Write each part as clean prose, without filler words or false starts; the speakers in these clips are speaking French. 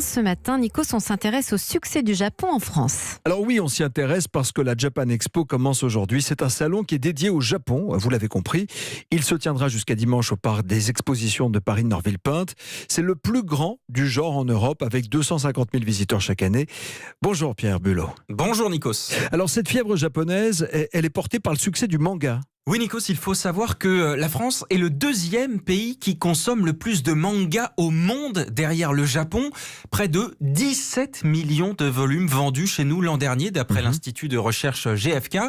Ce matin, Nikos, on s'intéresse au succès du Japon en France. Alors oui, on s'y intéresse parce que la Japan Expo commence aujourd'hui. C'est un salon qui est dédié au Japon, vous l'avez compris. Il se tiendra jusqu'à dimanche au parc des expositions de Paris-Norville-Pinte. C'est le plus grand du genre en Europe avec 250 000 visiteurs chaque année. Bonjour Pierre Bulot. Bonjour Nikos. Alors cette fièvre japonaise, elle est portée par le succès du manga. Oui Nikos, il faut savoir que la France est le deuxième pays qui consomme le plus de mangas au monde derrière le Japon. Près de 17 millions de volumes vendus chez nous l'an dernier d'après l'Institut de recherche GfK.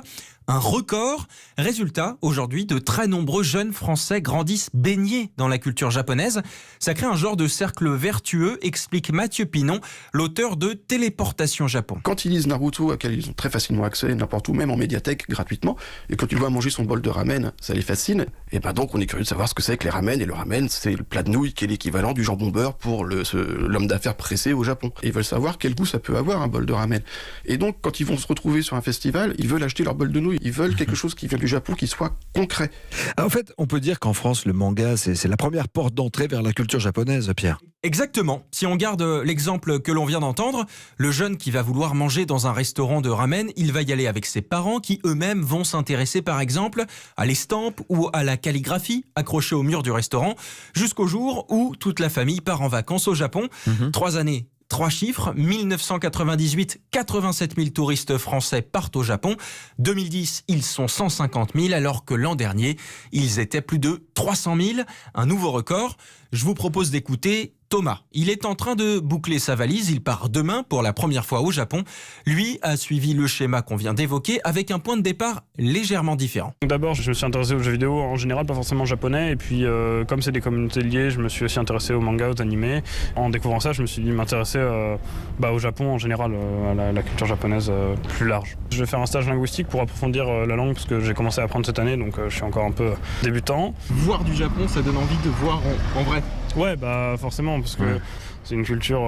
Un record. Résultat, aujourd'hui, de très nombreux jeunes Français grandissent baignés dans la culture japonaise. Ça crée un genre de cercle vertueux, explique Mathieu Pinon, l'auteur de Téléportation Japon. Quand ils lisent Naruto, auquel ils ont très facilement accès n'importe où, même en médiathèque, gratuitement, et quand tu le vois manger son bol de ramen, ça les fascine, et ben donc on est curieux de savoir ce que c'est que les ramen, et le ramen, c'est le plat de nouilles qui est l'équivalent du jambon beurre pour l'homme d'affaires pressé au Japon. Et ils veulent savoir quel goût ça peut avoir, un bol de ramen. Et donc, quand ils vont se retrouver sur un festival, ils veulent acheter leur bol de nouilles. Ils veulent quelque chose qui vient du Japon, qui soit concret. En fait, on peut dire qu'en France, le manga, c'est la première porte d'entrée vers la culture japonaise, Pierre. Exactement. Si on garde l'exemple que l'on vient d'entendre, le jeune qui va vouloir manger dans un restaurant de ramen, il va y aller avec ses parents qui eux-mêmes vont s'intéresser par exemple à l'estampe ou à la calligraphie accrochée au mur du restaurant, jusqu'au jour où toute la famille part en vacances au Japon. 3 années. 3 chiffres, 1998, 87 000 touristes français partent au Japon. 2010, ils sont 150 000, alors que l'an dernier, ils étaient plus de 300 000. Un nouveau record. Je vous propose d'écouter Thomas. Il est en train de boucler sa valise. Il part demain pour la première fois au Japon. Lui a suivi le schéma qu'on vient d'évoquer avec un point de départ légèrement différent. D'abord, je me suis intéressé aux jeux vidéo en général, pas forcément japonais. Et puis, comme c'est des communautés liées, je me suis aussi intéressé aux mangas, aux animés. En découvrant ça, je me suis dit m'intéresser au Japon en général, à la culture japonaise plus large. Je vais faire un stage linguistique pour approfondir la langue parce que j'ai commencé à apprendre cette année, donc je suis encore un peu débutant. Voir du Japon, ça donne envie de voir en vrai. Ouais, forcément, parce que c'est une culture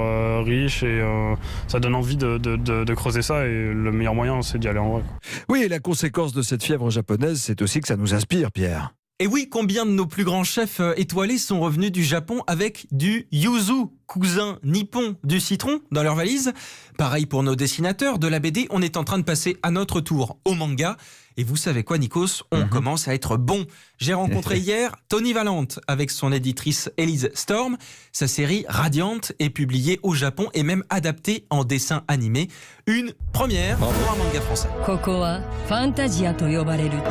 riche et ça donne envie de creuser ça, et le meilleur moyen, c'est d'y aller en vrai. Oui, et la conséquence de cette fièvre japonaise, c'est aussi que ça nous inspire, Pierre. Et oui, combien de nos plus grands chefs étoilés sont revenus du Japon avec du yuzu, cousin nippon du citron, dans leur valise? Pareil pour nos dessinateurs de la BD, on est en train de passer à notre tour au manga. Et vous savez quoi, Nikos? On commence à être bon. J'ai rencontré hier Tony Valente avec son éditrice Elise Storm. Sa série Radiant est publiée au Japon et même adaptée en dessin animé. Une première pour un manga français.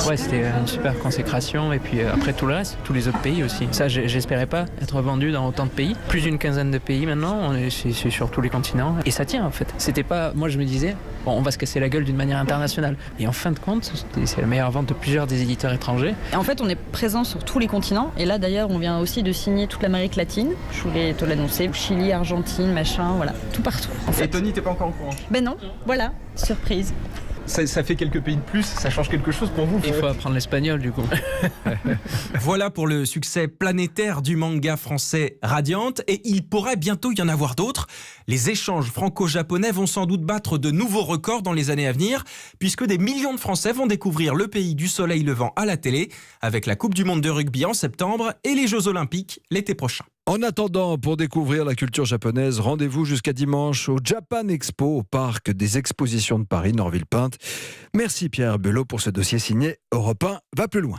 Ouais, c'était une super consécration. Et puis après tout le reste, tous les autres pays aussi. Ça, j'espérais pas être vendu dans autant de pays. Plus d'une quinzaine de pays maintenant. C'est sur tous les continents. Et ça tient en fait. C'était pas. Moi, je me disais, bon, on va se casser la gueule d'une manière internationale. Et en fin de compte, c'est la meilleure vente de plusieurs des éditeurs étrangers. Et en fait, on est présent sur tous les continents. Et là, d'ailleurs, on vient aussi de signer toute l'Amérique latine. Je voulais te l'annoncer. Chili, Argentine, machin, voilà. Tout partout. En fait. Et Tony, t'es pas encore au courant? Ben non, voilà, surprise. Ça fait quelques pays de plus, ça change quelque chose pour vous? Il faut apprendre l'espagnol du coup. Voilà pour le succès planétaire du manga français Radiant, et il pourrait bientôt y en avoir d'autres. Les échanges franco-japonais vont sans doute battre de nouveaux records dans les années à venir, puisque des millions de Français vont découvrir le pays du soleil levant à la télé, avec la Coupe du Monde de rugby en septembre et les Jeux Olympiques l'été prochain. En attendant, pour découvrir la culture japonaise, rendez-vous jusqu'à dimanche au Japan Expo, au parc des expositions de Paris, Norville-Pinte. Merci Pierre Bulot pour ce dossier signé Europe 1 va plus loin.